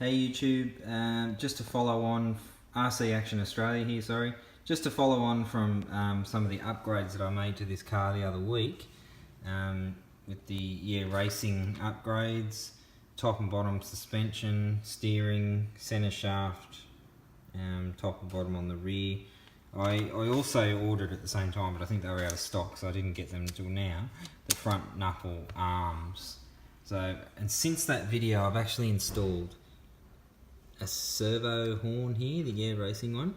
Hey YouTube, just to follow on, RC Action Australia here, sorry. Just to follow on from some of the upgrades that I made to this car the other week. With the racing upgrades, top and bottom suspension, steering, centre shaft, top and bottom on the rear. I also ordered at the same time, but I think they were out of stock, so I didn't get them until now, the front knuckle arms. So, and since that video I've actually installed a servo horn here, the racing one,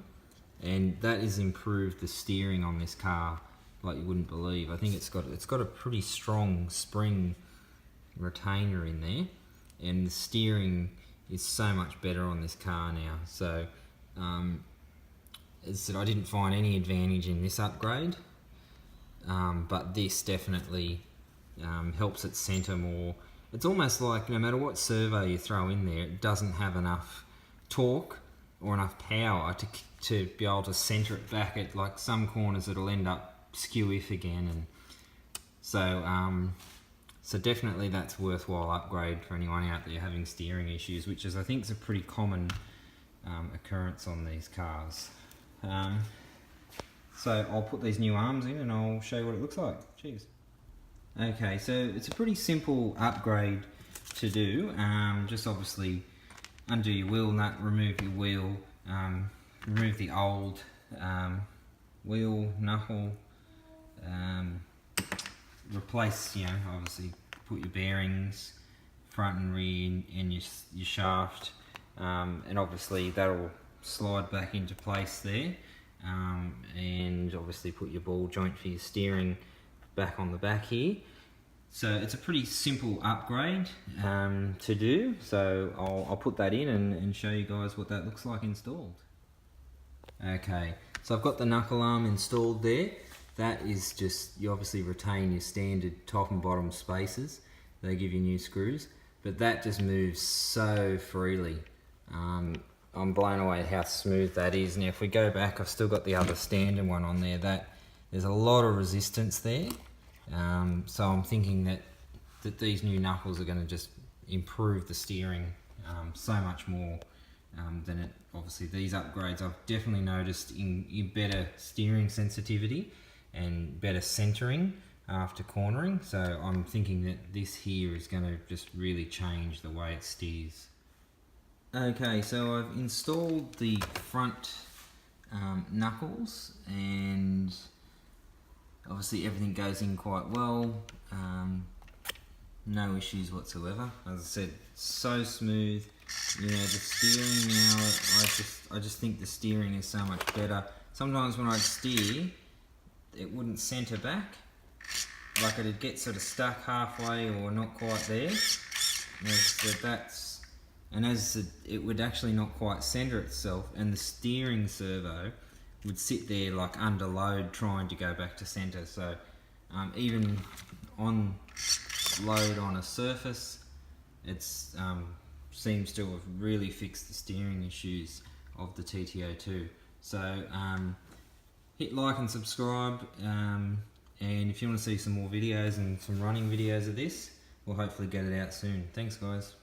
and that has improved the steering on this car like you wouldn't believe. I think it's got a pretty strong spring retainer in there, and the steering is so much better on this car now. So as I said, I didn't find any advantage in this upgrade, but this definitely helps it centre more. It's almost like no matter what servo you throw in there, it doesn't have enough torque or enough power to be able to centre it back. At like some corners it'll end up skew-if again, and so so definitely that's worthwhile upgrade for anyone out there having steering issues, which is I think is a pretty common occurrence on these cars. So I'll put these new arms in and I'll show you what it looks like. Cheers. Okay, so it's a pretty simple upgrade to do. Just obviously undo your wheel nut, remove your wheel, remove the old wheel knuckle, replace, obviously put your bearings, front and rear, and your shaft, and obviously that'll slide back into place there, and obviously put your ball joint for your steering back on the back here. So it's a pretty simple upgrade to do, so I'll put that in and show you guys what that looks like installed. Okay, so I've got the knuckle arm installed there. That is just, you obviously retain your standard top and bottom spaces. They give you new screws, but that just moves so freely. I'm blown away at how smooth that is. Now if we go back, I've still got the other standard one on there. There's a lot of resistance there. So I'm thinking that these new knuckles are going to just improve the steering so much more than it. Obviously these upgrades I've definitely noticed in better steering sensitivity and better centering after cornering. So I'm thinking that this here is going to just really change the way it steers. Okay, so I've installed the front knuckles, and obviously everything goes in quite well, no issues whatsoever. As I said, so smooth. The steering now, I just think the steering is so much better. Sometimes when I'd steer, it wouldn't centre back, like it'd get sort of stuck halfway or not quite there. It would actually not quite centre itself, and the steering servo would sit there like under load trying to go back to centre. So even on load on a surface, it's seems to have really fixed the steering issues of the TT02. So hit like and subscribe, and if you want to see some more videos and some running videos of this, we'll hopefully get it out soon. Thanks guys.